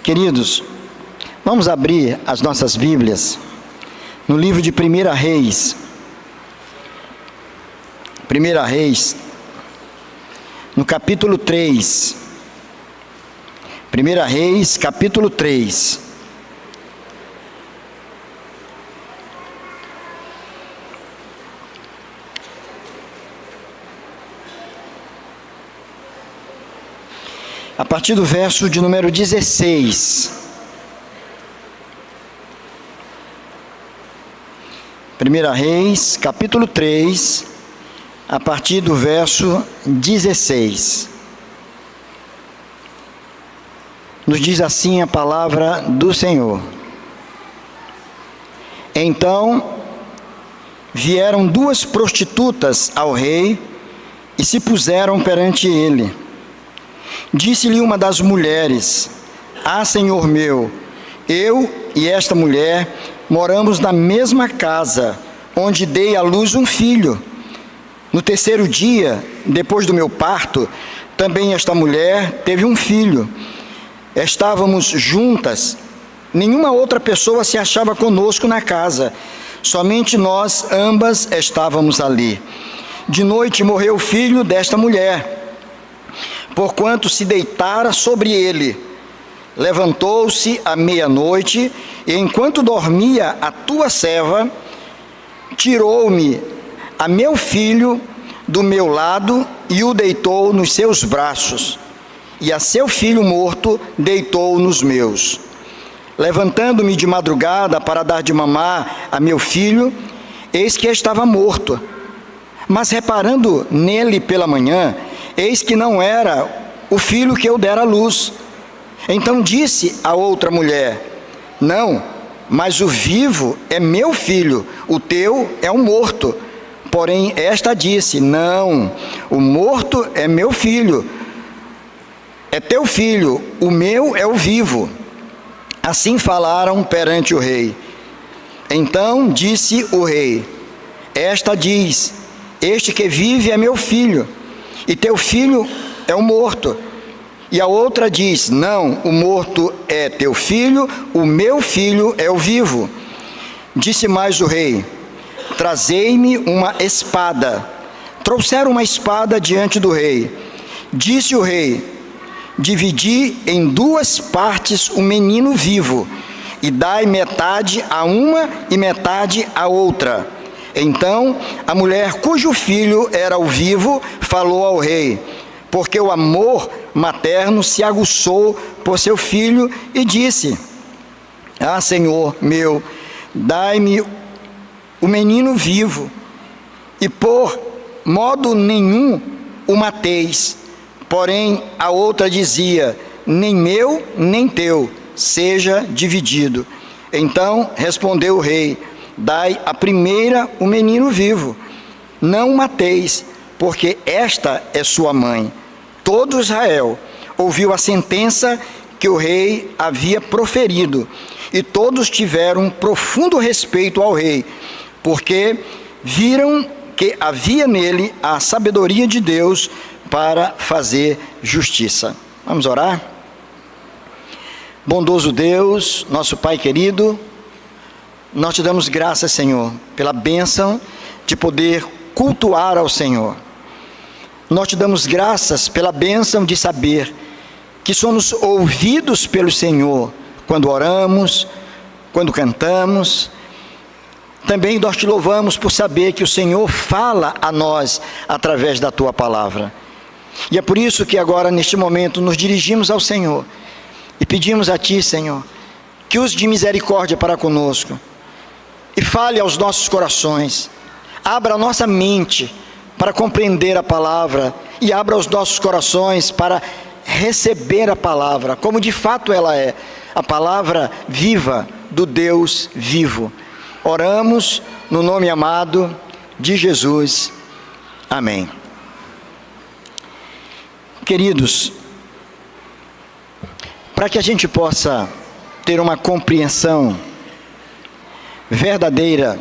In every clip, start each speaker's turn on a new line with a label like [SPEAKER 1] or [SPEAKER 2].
[SPEAKER 1] Queridos, vamos abrir as nossas Bíblias no livro de 1 Reis. 1 Reis, no capítulo 3. 1 Reis, capítulo 3. A partir do verso de número 16. 1 Reis, capítulo 3, a partir do verso 16. Nos diz assim a palavra do Senhor. Então vieram duas prostitutas ao rei e se puseram perante ele. Disse-lhe uma das mulheres: Ah, senhor meu, eu e esta mulher moramos na mesma casa, onde dei à luz um filho. No terceiro dia, depois do meu parto, também esta mulher teve um filho. Estávamos juntas, nenhuma outra pessoa se achava conosco na casa, somente nós ambas estávamos ali. De noite morreu o filho desta mulher, porquanto se deitara sobre ele. Levantou-se à meia-noite, e enquanto dormia a tua serva, tirou-me a meu filho do meu lado e o deitou nos seus braços, e a seu filho morto deitou nos meus. Levantando-me de madrugada para dar de mamar a meu filho, eis que estava morto. Mas reparando nele pela manhã, eis que não era o filho que eu dera à luz. Então disse a outra mulher: Não, mas o vivo é meu filho, o teu é o morto. Porém esta disse: Não, o morto é meu filho, é teu filho, o meu é o vivo. Assim falaram perante o rei. Então disse o rei: Esta diz: Este que vive é meu filho, e teu filho é o morto. E a outra diz: Não, o morto é teu filho, o meu filho é o vivo. Disse mais o rei: Trazei-me uma espada. Trouxeram uma espada diante do rei. Disse o rei: Dividi em duas partes o menino vivo, e dai metade a uma e metade a outra. Então a mulher cujo filho era o vivo falou ao rei, porque o amor materno se aguçou por seu filho, e disse: Ah, senhor meu, dai-me o menino vivo, e por modo nenhum o mateis. Porém a outra dizia: Nem meu, nem teu, seja dividido. Então respondeu o rei: Dai à primeira o menino vivo, não o mateis, porque esta é sua mãe. Todo Israel ouviu a sentença que o rei havia proferido, e todos tiveram profundo respeito ao rei, porque viram que havia nele a sabedoria de Deus para fazer justiça. Vamos orar? Bondoso Deus, nosso Pai querido, nós te damos graças, Senhor, pela bênção de poder cultuar ao Senhor. Nós te damos graças pela bênção de saber que somos ouvidos pelo Senhor quando oramos, quando cantamos. Também nós te louvamos por saber que o Senhor fala a nós através da tua palavra. E é por isso que agora, neste momento, nos dirigimos ao Senhor e pedimos a ti, Senhor, que use de misericórdia para conosco e fale aos nossos corações, abra a nossa mente para compreender a palavra e abra os nossos corações para receber a palavra, como de fato ela é, a palavra viva do Deus vivo. Oramos no nome amado de Jesus. Amém. Queridos, para que a gente possa ter uma compreensão verdadeira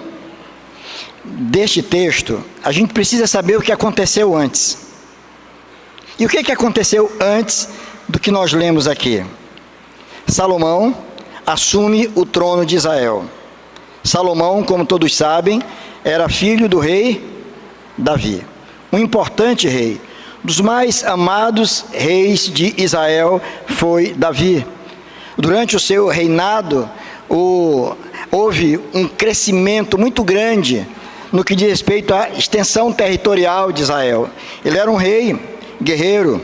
[SPEAKER 1] deste texto, a gente precisa saber o que aconteceu antes. E o que aconteceu antes do que nós lemos aqui? Salomão assume o trono de Israel. Salomão, como todos sabem, era filho do rei Davi, um importante rei. Dos mais amados reis de Israel foi Davi. Durante o seu reinado, houve um crescimento muito grande no que diz respeito à extensão territorial de Israel. Ele era um rei guerreiro,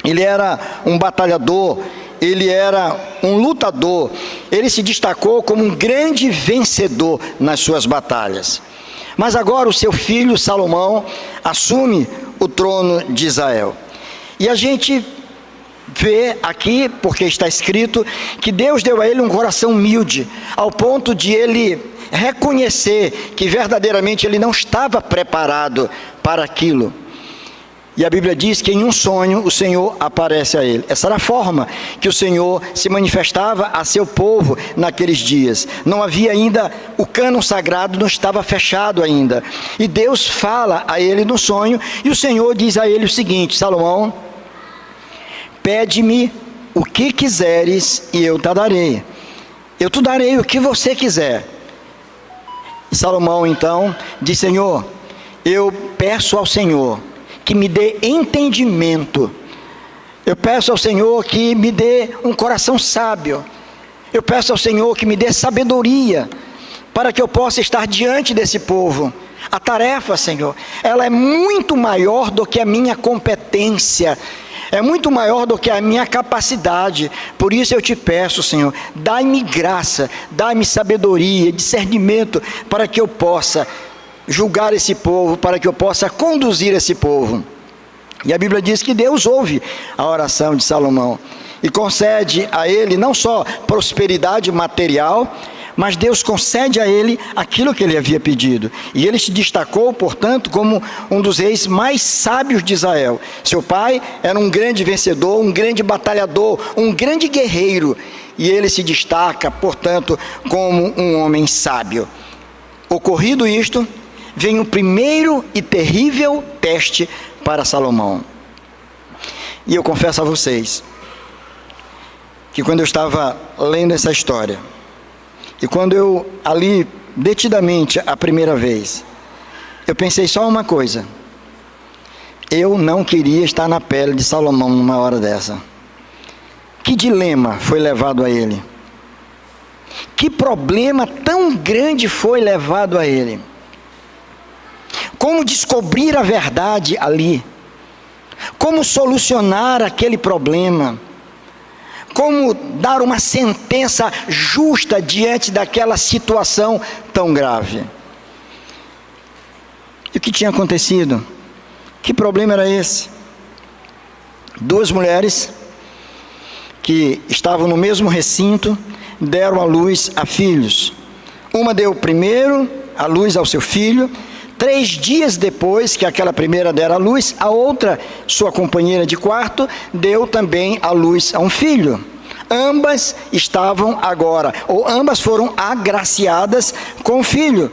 [SPEAKER 1] ele era um batalhador, ele era um lutador, ele se destacou como um grande vencedor nas suas batalhas. Mas agora o seu filho Salomão assume o trono de Israel. E a gente vê aqui, porque está escrito, que Deus deu a ele um coração humilde, ao ponto de ele reconhecer que verdadeiramente ele não estava preparado para aquilo. E a Bíblia diz que em um sonho o Senhor aparece a ele. Essa era a forma que o Senhor se manifestava a seu povo naqueles dias. Não havia ainda, o cânon sagrado não estava fechado ainda. E Deus fala a ele no sonho, e o Senhor diz a ele o seguinte: Salomão, pede-me o que quiseres e eu te darei. Eu te darei o que você quiser. E Salomão então diz: Senhor, eu peço ao Senhor que me dê entendimento. Eu peço ao Senhor que me dê um coração sábio. Eu peço ao Senhor que me dê sabedoria, para que eu possa estar diante desse povo. A tarefa, Senhor, ela é muito maior do que a minha competência, é muito maior do que a minha capacidade. Por isso eu te peço, Senhor, dai-me graça, dai-me sabedoria, discernimento, para que eu possa julgar esse povo, para que eu possa conduzir esse povo. E a Bíblia diz que Deus ouve a oração de Salomão e concede a ele não só prosperidade material, mas Deus concede a ele aquilo que ele havia pedido. E ele se destacou, portanto, como um dos reis mais sábios de Israel. Seu pai era um grande vencedor, um grande batalhador, um grande guerreiro, e ele se destaca, portanto, como um homem sábio. Ocorrido isto, vem o primeiro e terrível teste para Salomão. E eu confesso a vocês que quando eu estava lendo essa história, e quando eu ali detidamente a primeira vez, eu pensei só uma coisa: eu não queria estar na pele de Salomão numa hora dessa. Que dilema foi levado a ele? Que problema tão grande foi levado a ele? Como descobrir a verdade ali? Como solucionar aquele problema? Como dar uma sentença justa diante daquela situação tão grave? E o que tinha acontecido? Que problema era esse? Duas mulheres que estavam no mesmo recinto deram à luz a filhos. Uma deu primeiro a luz ao seu filho. 3 dias depois que aquela primeira dera à luz, a outra, sua companheira de quarto, deu também à luz a um filho. Ambas estavam agora, ou ambas foram agraciadas com o filho.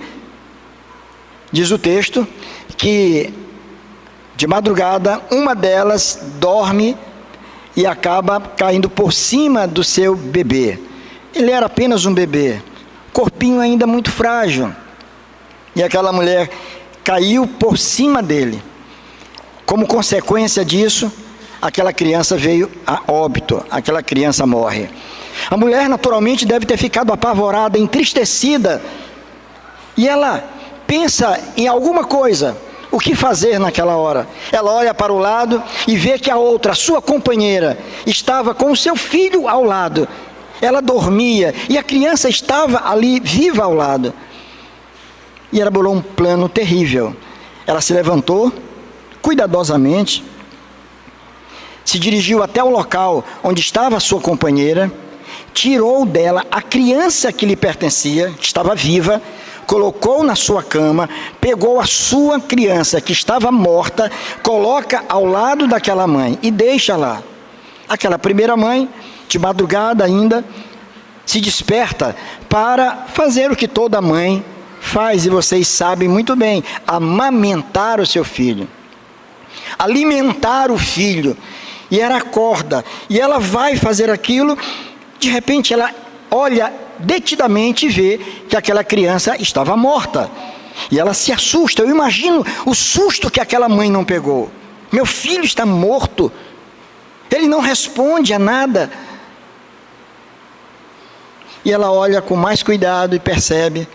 [SPEAKER 1] Diz o texto que de madrugada uma delas dorme e acaba caindo por cima do seu bebê. Ele era apenas um bebê, corpinho ainda muito frágil. E aquela mulher caiu por cima dele. Como consequência disso, aquela criança veio a óbito, aquela criança morre. A mulher naturalmente deve ter ficado apavorada, entristecida, e ela pensa em alguma coisa, o que fazer naquela hora. Ela olha para o lado e vê que a outra, a sua companheira, estava com o seu filho ao lado. Ela dormia e a criança estava ali viva ao lado. E ela bolou um plano terrível. Ela se levantou, cuidadosamente, se dirigiu até o local onde estava a sua companheira, tirou dela a criança que lhe pertencia, que estava viva, colocou na sua cama, pegou a sua criança que estava morta, coloca ao lado daquela mãe e deixa lá. Aquela primeira mãe, de madrugada ainda, se desperta para fazer o que toda mãe faz, e vocês sabem muito bem: amamentar o seu filho, alimentar o filho. E ela acorda, e ela vai fazer aquilo, De repente ela olha detidamente e vê que aquela criança estava morta. E ela se assusta. Eu imagino o susto que aquela mãe não pegou. Meu filho está morto. Ele não responde a nada. E ela olha com mais cuidado e percebe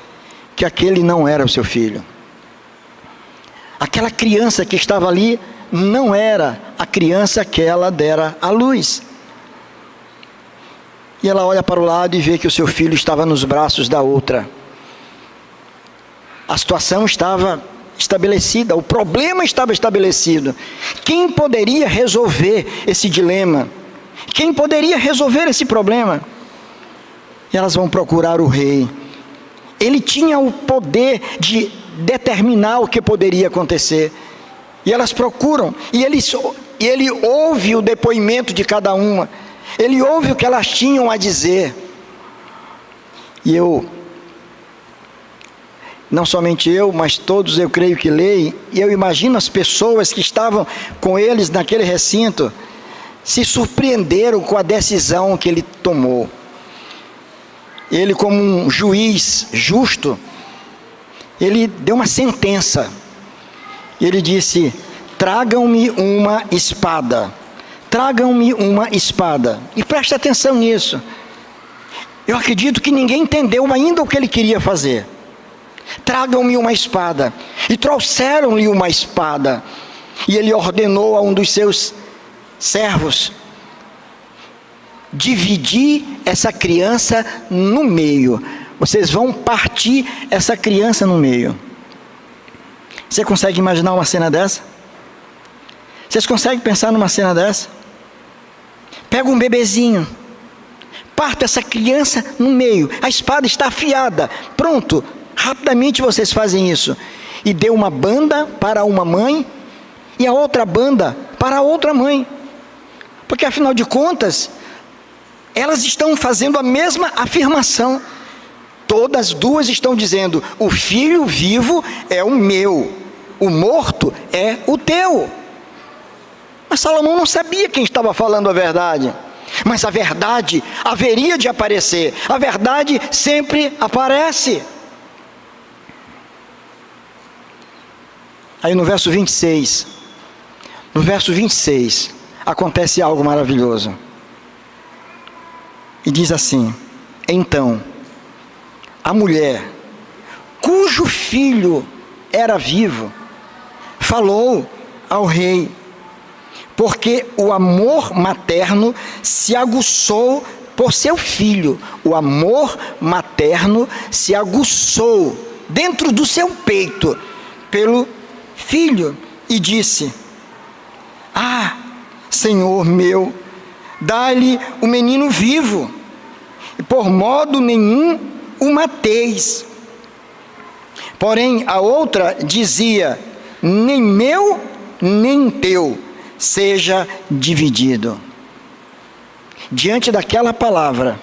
[SPEAKER 1] que aquele não era o seu filho. Aquela criança que estava ali não era a criança que ela dera à luz. E ela olha para o lado e vê que o seu filho estava nos braços da outra. A situação estava estabelecida, o problema estava estabelecido. Quem poderia resolver esse dilema? Quem poderia resolver esse problema? E elas vão procurar o rei. Ele tinha o poder de determinar o que poderia acontecer. E elas procuram, e ele ouve o depoimento de cada uma. Ele ouve o que elas tinham a dizer. E não somente eu, mas todos eu creio que leem, e eu imagino as pessoas que estavam com eles naquele recinto, se surpreenderam com a decisão que ele tomou. Ele, como um juiz justo, ele deu uma sentença. Ele disse: tragam-me uma espada. Tragam-me uma espada. E preste atenção nisso. Eu acredito que ninguém entendeu ainda o que ele queria fazer. Tragam-me uma espada. E trouxeram-lhe uma espada. E ele ordenou a um dos seus servos dividir essa criança no meio. Vocês vão partir essa criança no meio. Você consegue imaginar uma cena dessa? Vocês conseguem pensar numa cena dessa? Pega um bebezinho, parta essa criança no meio, a espada está afiada, pronto, rapidamente vocês fazem isso. E dê uma banda para uma mãe e a outra banda para a outra mãe. Porque afinal de contas, elas estão fazendo a mesma afirmação. Todas duas estão dizendo: o filho vivo é o meu, o morto é o teu. Mas Salomão não sabia quem estava falando a verdade. Mas a verdade haveria de aparecer. A verdade sempre aparece. Aí no verso 26, acontece algo maravilhoso. E diz assim: então, a mulher, cujo filho era vivo, falou ao rei, porque o amor materno se aguçou por seu filho. O amor materno se aguçou dentro do seu peito pelo filho. E disse: ah, Senhor meu, dá-lhe o menino vivo, e por modo nenhum o mateis. Porém a outra dizia: nem meu, nem teu seja dividido. Diante daquela palavra,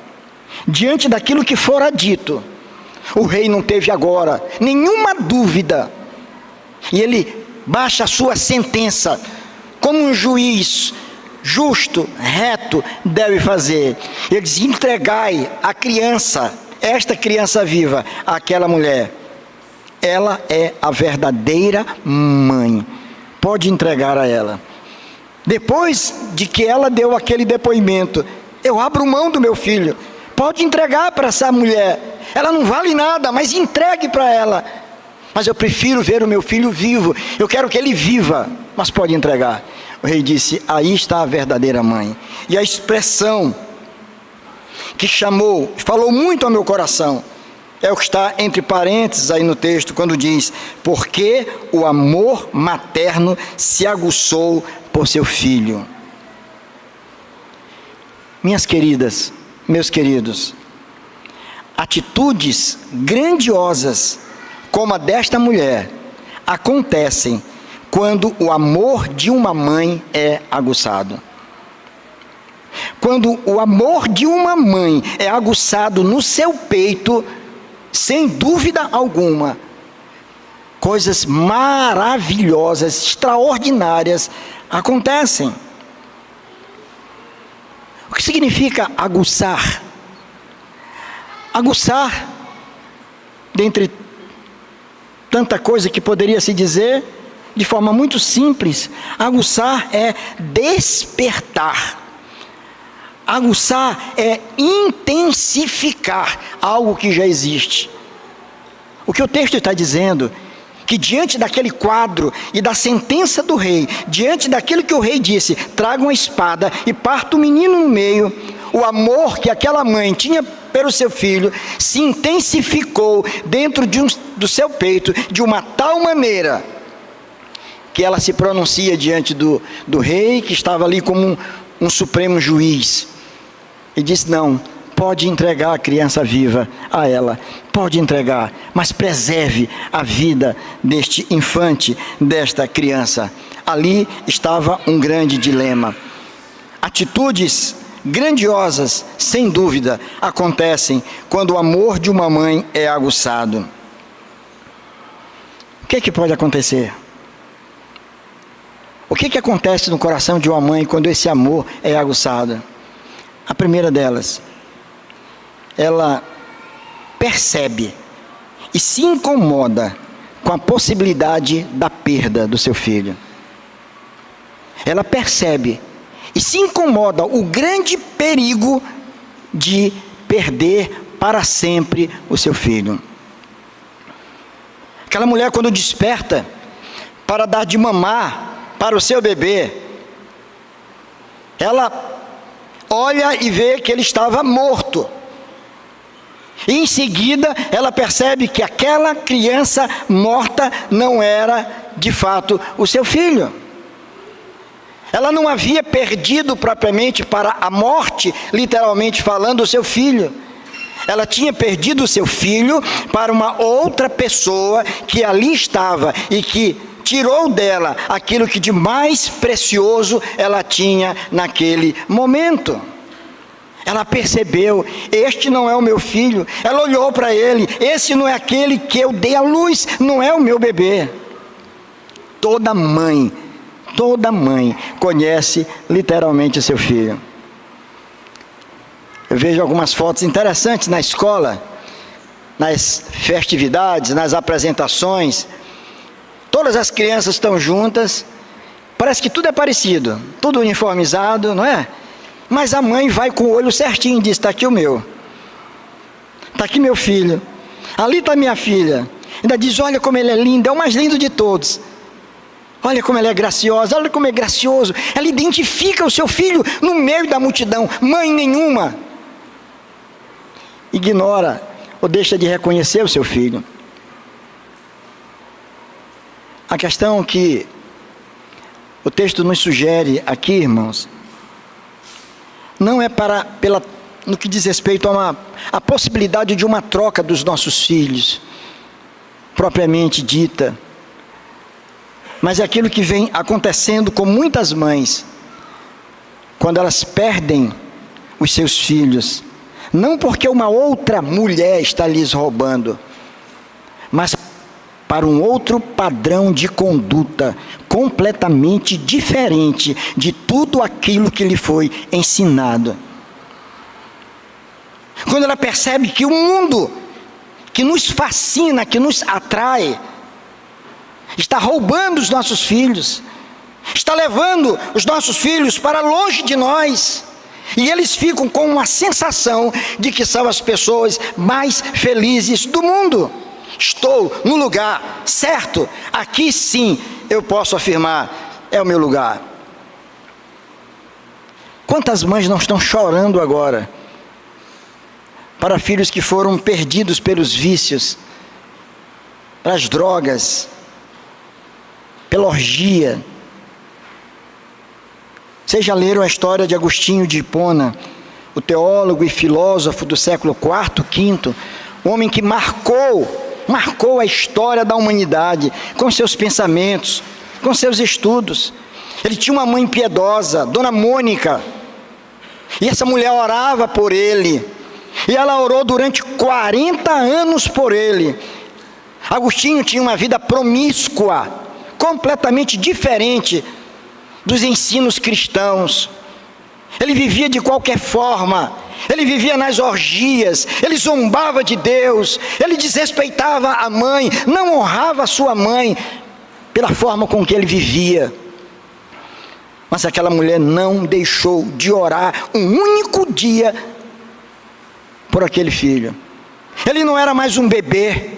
[SPEAKER 1] diante daquilo que fora dito, o rei não teve agora nenhuma dúvida, e ele baixa a sua sentença, como um juiz justo, reto, deve fazer. Ele diz: entregai a criança, esta criança viva, àquela mulher. Ela é a verdadeira mãe, pode entregar a ela. Depois de que ela deu aquele depoimento: eu abro mão do meu filho, pode entregar para essa mulher, ela não vale nada, mas entregue para ela. Mas eu prefiro ver o meu filho vivo, eu quero que ele viva, mas pode entregar. O rei disse: aí está a verdadeira mãe. E a expressão que falou muito ao meu coração, é o que está entre parênteses aí no texto, quando diz: porque o amor materno se aguçou por seu filho. Minhas queridas, meus queridos, atitudes grandiosas como a desta mulher acontecem quando o amor de uma mãe é aguçado. Quando o amor de uma mãe é aguçado no seu peito, sem dúvida alguma, coisas maravilhosas, extraordinárias acontecem. O que significa aguçar? Aguçar, dentre tanta coisa que poderia se dizer, de forma muito simples, aguçar é despertar. Aguçar é intensificar algo que já existe. O que o texto está dizendo, que diante daquele quadro e da sentença do rei, diante daquilo que o rei disse, traga uma espada e parta o menino no meio, o amor que aquela mãe tinha pelo seu filho se intensificou dentro do seu peito de uma tal maneira que ela se pronuncia diante do rei, que estava ali como um supremo juiz, e diz: não, pode entregar a criança viva a ela, pode entregar, mas preserve a vida deste infante, desta criança. Ali estava um grande dilema. Atitudes grandiosas, sem dúvida, acontecem quando o amor de uma mãe é aguçado. O que pode acontecer? O que acontece no coração de uma mãe quando esse amor é aguçado? A primeira delas, ela percebe e se incomoda com a possibilidade da perda do seu filho. Ela percebe e se incomoda o grande perigo de perder para sempre o seu filho. Aquela mulher, quando desperta para dar de mamar para o seu bebê, ela olha e vê que ele estava morto. E em seguida ela percebe que aquela criança morta não era de fato o seu filho. Ela não havia perdido propriamente para a morte, literalmente falando, o seu filho. Ela tinha perdido o seu filho para uma outra pessoa que ali estava e que tirou dela aquilo que de mais precioso ela tinha naquele momento. Ela percebeu: este não é o meu filho. Ela olhou para ele: esse não é aquele que eu dei à luz, não é o meu bebê. Toda mãe conhece literalmente o seu filho. Eu vejo algumas fotos interessantes na escola, nas festividades, nas apresentações. Todas as crianças estão juntas, parece que tudo é parecido, tudo uniformizado, não é? Mas a mãe vai com o olho certinho e diz: está aqui o meu, está aqui meu filho, ali está minha filha. Ainda diz: olha como ele é lindo, é o mais lindo de todos. Olha como ela é graciosa, olha como é gracioso. Ela identifica o seu filho no meio da multidão. Mãe nenhuma ignora ou deixa de reconhecer o seu filho. A questão que o texto nos sugere aqui, irmãos, não é no que diz respeito a possibilidade de uma troca dos nossos filhos, propriamente dita, mas é aquilo que vem acontecendo com muitas mães, quando elas perdem os seus filhos, não porque uma outra mulher está lhes roubando, mas para um outro padrão de conduta, completamente diferente de tudo aquilo que lhe foi ensinado. Quando ela percebe que o mundo que nos fascina, que nos atrai, está roubando os nossos filhos, está levando os nossos filhos para longe de nós, e eles ficam com uma sensação de que são as pessoas mais felizes do mundo. Estou no lugar certo, aqui sim eu posso afirmar, é o meu lugar. Quantas mães não estão chorando agora para filhos que foram perdidos pelos vícios, pelas drogas, pela orgia? Vocês já leram a história de Agostinho de Hipona, o teólogo e filósofo do século IV, V, um homem que marcou a história da humanidade com seus pensamentos, com seus estudos. Ele tinha uma mãe piedosa, Dona Mônica, e essa mulher orava por ele, e ela orou durante 40 anos por ele. Agostinho tinha uma vida promíscua, completamente diferente dos ensinos cristãos. Ele vivia de qualquer forma, ele vivia nas orgias, ele zombava de Deus, ele desrespeitava a mãe, não honrava a sua mãe, pela forma com que ele vivia. Mas aquela mulher não deixou de orar um único dia por aquele filho. Ele não era mais um bebê,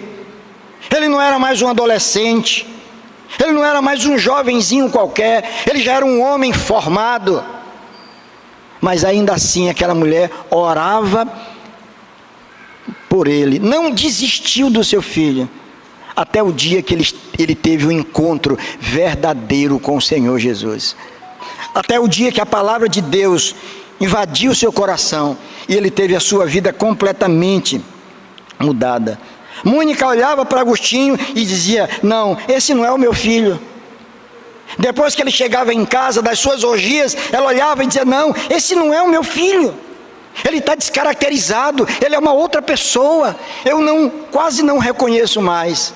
[SPEAKER 1] ele não era mais um adolescente, ele não era mais um jovenzinho qualquer, ele já era um homem formado. Mas ainda assim aquela mulher orava por ele, não desistiu do seu filho, até o dia que ele teve um encontro verdadeiro com o Senhor Jesus. Até o dia que a palavra de Deus invadiu o seu coração e ele teve a sua vida completamente mudada. Mônica olhava para Agostinho e dizia: não, esse não é o meu filho. Depois que ele chegava em casa das suas orgias, ela olhava e dizia: não, esse não é o meu filho. Ele está descaracterizado, ele é uma outra pessoa, eu quase não reconheço mais.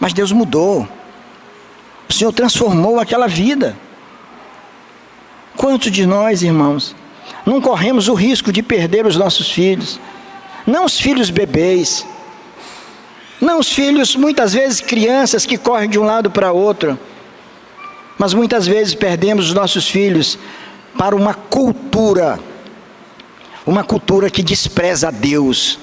[SPEAKER 1] Mas Deus mudou, o Senhor transformou aquela vida. Quantos de nós, irmãos, não corremos o risco de perder os nossos filhos? Não os filhos bebês, não os filhos, muitas vezes crianças que correm de um lado para outro, mas muitas vezes perdemos os nossos filhos para uma cultura que despreza a Deus,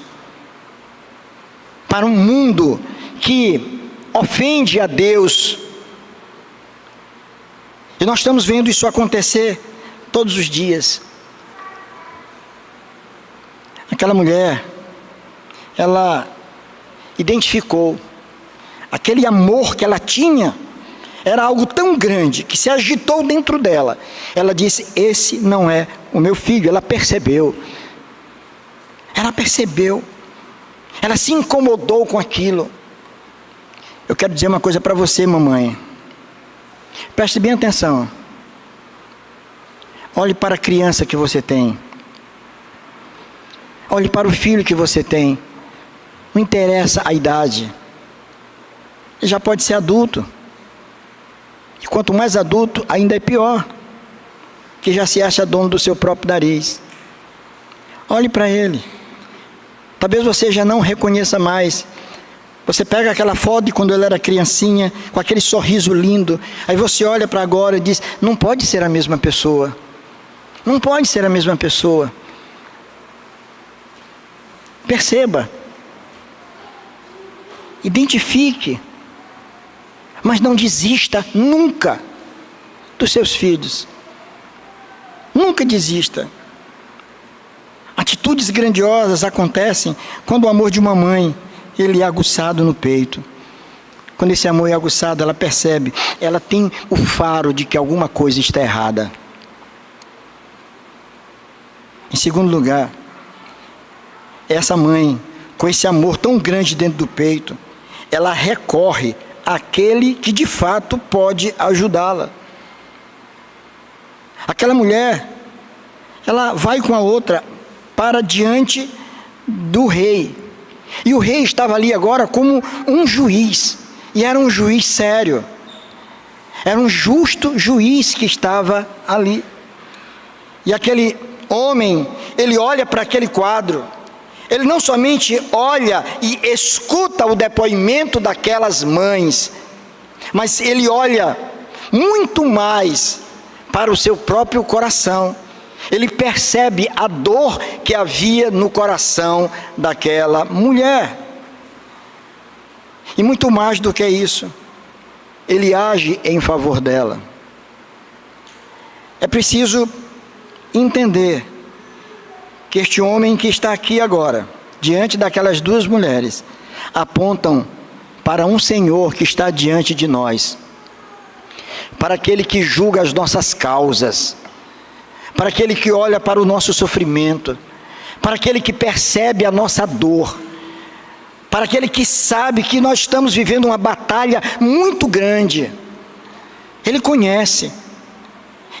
[SPEAKER 1] para um mundo que ofende a Deus. E nós estamos vendo isso acontecer todos os dias. Aquela mulher, ela identificou aquele amor que ela tinha, era algo tão grande que se agitou dentro dela. Ela disse: esse não é o meu filho. Ela percebeu, ela se incomodou com aquilo. Eu quero dizer uma coisa para você, mamãe, preste bem atenção. Olhe para a criança que você tem, olhe para o filho que você tem. Não interessa a idade, ele já pode ser adulto, e quanto mais adulto, ainda é pior, que já se acha dono do seu próprio nariz. Olhe para ele, talvez você já não reconheça mais. Você pega aquela foto de quando ele era criancinha, com aquele sorriso lindo, aí você olha para agora e diz: não pode ser a mesma pessoa, não pode ser a mesma pessoa. Perceba, identifique, mas não desista nunca dos seus filhos. Nunca desista. Atitudes grandiosas acontecem quando o amor de uma mãe, ele é aguçado no peito. Quando esse amor é aguçado, ela percebe, ela tem o faro de que alguma coisa está errada. Em segundo lugar, essa mãe, com esse amor tão grande dentro do peito, ela recorre àquele que de fato pode ajudá-la. Aquela mulher, ela vai com a outra para diante do rei. E o rei estava ali agora como um juiz, e era um juiz sério, era um justo juiz que estava ali. E aquele homem, ele olha para aquele quadro, ele não somente olha e escuta o depoimento daquelas mães, mas ele olha muito mais para o seu próprio coração. Ele percebe a dor que havia no coração daquela mulher. E muito mais do que isso, ele age em favor dela. É preciso entender que este homem que está aqui agora, diante daquelas duas mulheres, apontam para um Senhor que está diante de nós, para aquele que julga as nossas causas, para aquele que olha para o nosso sofrimento, para aquele que percebe a nossa dor, para aquele que sabe que nós estamos vivendo uma batalha muito grande. Ele conhece,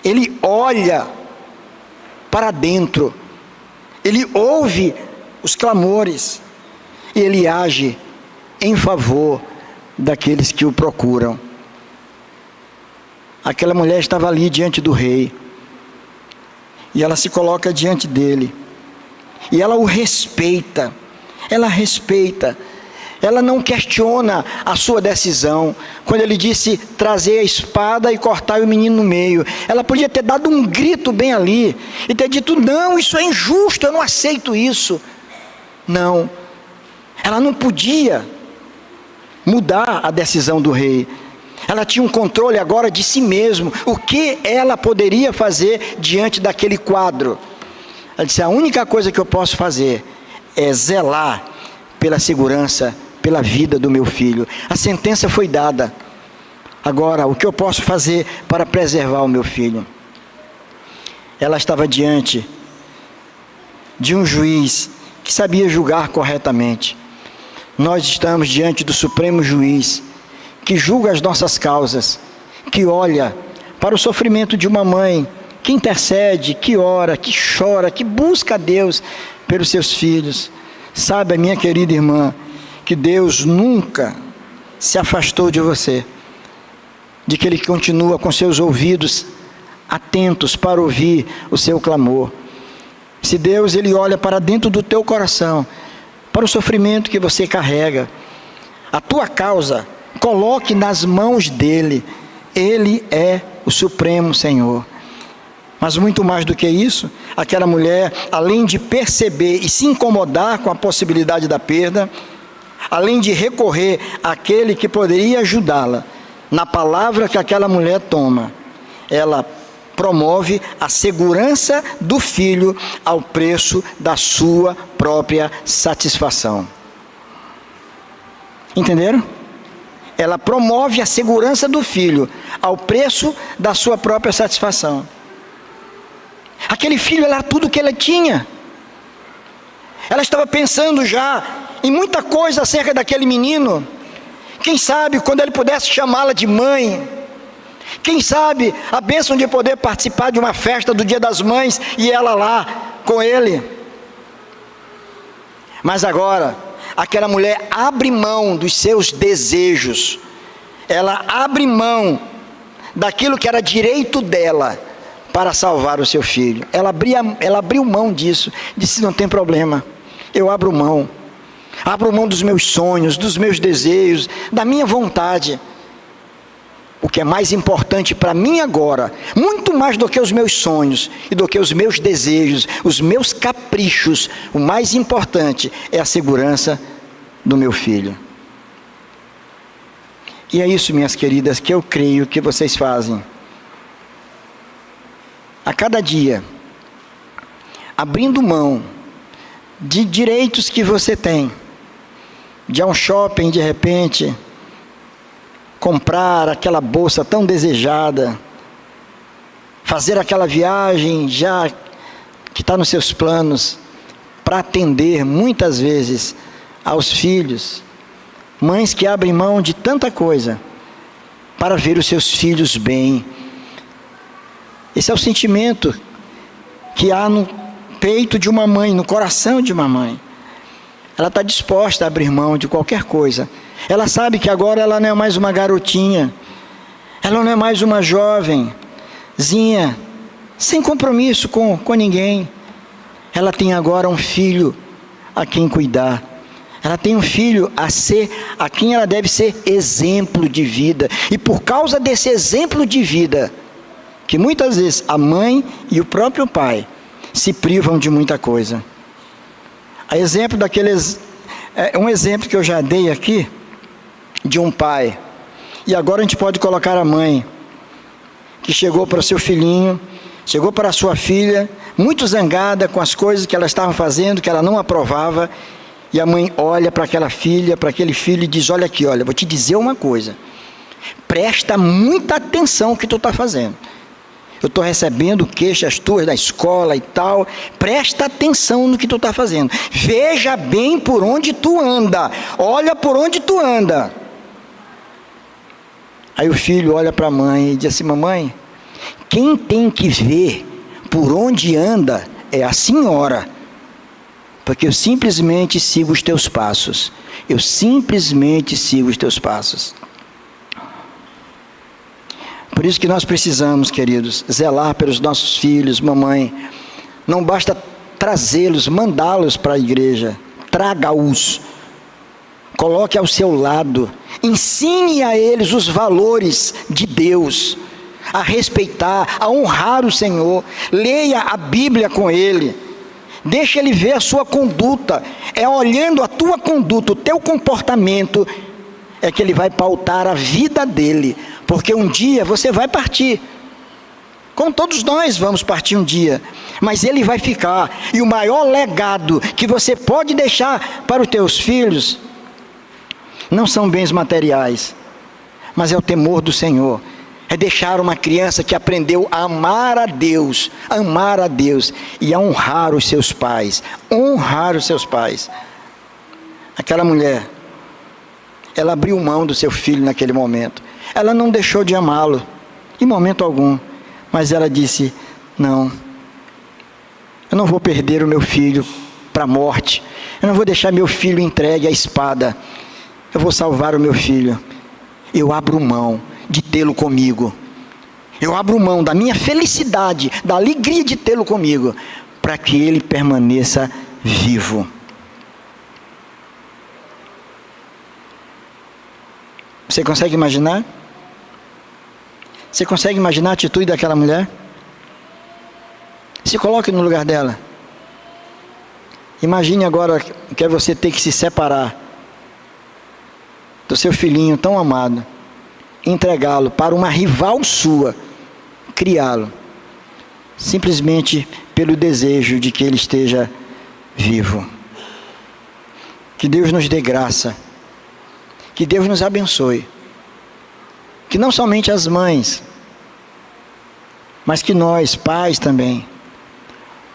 [SPEAKER 1] ele olha para dentro, ele ouve os clamores e ele age em favor daqueles que o procuram. Aquela mulher estava ali diante do rei, E ela se coloca diante dele. E ela o respeita. Ela respeita. Ela não questiona a sua decisão. Quando ele disse trazer a espada e cortar o menino no meio, ela podia ter dado um grito bem ali e ter dito: não, isso é injusto, eu não aceito isso. Não, ela não podia mudar a decisão do rei. Ela tinha um controle agora de si mesma. O que ela poderia fazer diante daquele quadro? Ela disse: a única coisa que eu posso fazer é zelar pela segurança, pela vida do meu filho. A sentença foi dada. Agora, o que eu posso fazer para preservar o meu filho? Ela estava diante de um juiz que sabia julgar corretamente. Nós estamos diante do Supremo Juiz, que julga as nossas causas, que olha para o sofrimento de uma mãe, que intercede, que ora, que chora, que busca a Deus pelos seus filhos. Sabe, minha querida irmã, que Deus nunca se afastou de você, de que Ele continua com seus ouvidos atentos para ouvir o seu clamor. Se Deus, Ele olha para dentro do teu coração, para o sofrimento que você carrega, a tua causa, coloque nas mãos dEle. Ele é o Supremo Senhor. Mas muito mais do que isso, aquela mulher, além de perceber e se incomodar com a possibilidade da perda, além de recorrer àquele que poderia ajudá-la, na palavra que aquela mulher toma, ela promove a segurança do filho ao preço da sua própria satisfação. Entenderam? Ela promove a segurança do filho ao preço da sua própria satisfação. Aquele filho era tudo que ela tinha. Ela estava pensando já em muita coisa acerca daquele menino. Quem sabe quando ele pudesse chamá-la de mãe. Quem sabe a bênção de poder participar de uma festa do Dia das Mães e ela lá com ele. Mas agora, aquela mulher abre mão dos seus desejos. Ela abre mão daquilo que era direito dela para salvar o seu filho. Ela abriu mão disso. Disse: não tem problema, eu abro mão. Abro mão dos meus sonhos, dos meus desejos, da minha vontade. O que é mais importante para mim agora, muito mais do que os meus sonhos e do que os meus desejos, os meus caprichos, o mais importante é a segurança do meu filho. E é isso, minhas queridas, que eu creio que vocês fazem. A cada dia, abrindo mão de direitos que você tem, de ir a um shopping de repente, comprar aquela bolsa tão desejada, fazer aquela viagem já que está nos seus planos, para atender muitas vezes aos filhos, mães que abrem mão de tanta coisa para ver os seus filhos bem. Esse é o sentimento que há no peito de uma mãe, no coração de uma mãe. Ela está disposta a abrir mão de qualquer coisa. Ela sabe que agora ela não é mais uma garotinha, ela não é mais uma jovenzinha, sem compromisso com ninguém. Ela tem agora um filho a quem cuidar. Ela tem um filho a quem ela deve ser exemplo de vida. E por causa desse exemplo de vida, que muitas vezes a mãe e o próprio pai se privam de muita coisa. A exemplo daqueles, um exemplo que eu já dei aqui, de um pai, e agora a gente pode colocar a mãe, que chegou para o seu filhinho, chegou para a sua filha, muito zangada com as coisas que ela estava fazendo, que ela não aprovava, e a mãe olha para aquela filha, para aquele filho e diz: olha aqui, olha, vou te dizer uma coisa, presta muita atenção no que tu está fazendo. Eu estou recebendo queixas tuas da escola e tal, presta atenção no que tu está fazendo, veja bem por onde tu anda, olha por onde tu anda. Aí o filho olha para a mãe e diz assim: mamãe, quem tem que ver por onde anda é a senhora, porque eu simplesmente sigo os teus passos, eu simplesmente sigo os teus passos. Por isso que nós precisamos, queridos, zelar pelos nossos filhos, mamãe, Não basta trazê-los, mandá-los para a igreja. Traga-os. Coloque ao seu lado. Ensine a eles os valores de Deus. A respeitar, a honrar o Senhor. Leia a Bíblia com ele. Deixa ele ver a sua conduta. É olhando a tua conduta, o teu comportamento, é que ele vai pautar a vida dele. Porque um dia você vai partir. Como todos nós vamos partir um dia. Mas ele vai ficar. E o maior legado que você pode deixar para os teus filhos não são bens materiais, mas é o temor do Senhor. É deixar uma criança que aprendeu a amar a Deus e a honrar os seus pais. Honrar os seus pais. Aquela mulher, ela abriu mão do seu filho naquele momento. Ela não deixou de amá-lo, em momento algum. Mas ela disse, não, eu não vou perder o meu filho para a morte. Eu não vou deixar meu filho entregue à espada. Eu vou salvar o meu filho. Eu abro mão de tê-lo comigo. Eu abro mão da minha felicidade, da alegria de tê-lo comigo, para que ele permaneça vivo. Você consegue imaginar? Você consegue imaginar a atitude daquela mulher? Se coloque no lugar dela. Imagine agora que é você ter que se separar do seu filhinho tão amado, entregá-lo para uma rival sua, criá-lo, simplesmente pelo desejo de que ele esteja vivo. Que Deus nos dê graça, que Deus nos abençoe, que não somente as mães, mas que nós, pais também,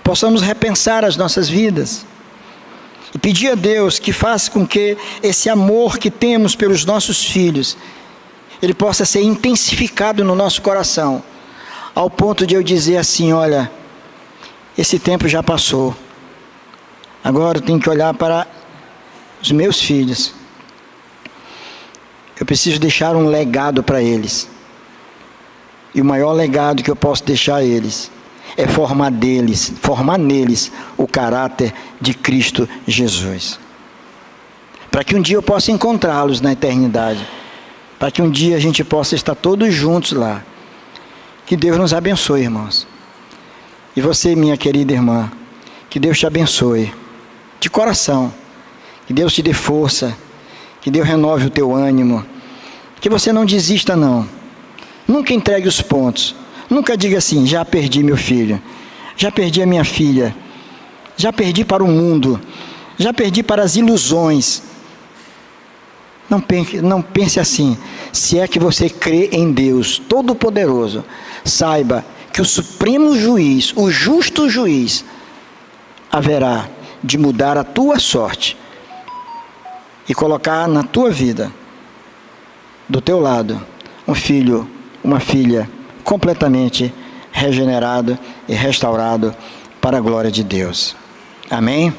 [SPEAKER 1] possamos repensar as nossas vidas e pedir a Deus que faça com que esse amor que temos pelos nossos filhos, ele possa ser intensificado no nosso coração, ao ponto de eu dizer assim, olha, esse tempo já passou, agora eu tenho que olhar para os meus filhos, eu preciso deixar um legado para eles, e o maior legado que eu posso deixar a eles, é formar neles o caráter de Cristo Jesus, para que um dia eu possa encontrá-los na eternidade, para que um dia a gente possa estar todos juntos lá. Que Deus nos abençoe, irmãos. E você, minha querida irmã, que Deus te abençoe, de coração, que Deus te dê força, que Deus renove o teu ânimo, que você não desista não, nunca entregue os pontos, nunca diga assim, já perdi meu filho, já perdi a minha filha, já perdi para o mundo, já perdi para as ilusões. Não pense assim. Se é que você crê em Deus Todo-Poderoso, saiba que o Supremo Juiz, o justo juiz, haverá de mudar a tua sorte e colocar na tua vida, do teu lado, um filho, uma filha completamente regenerado e restaurado para a glória de Deus. Amém?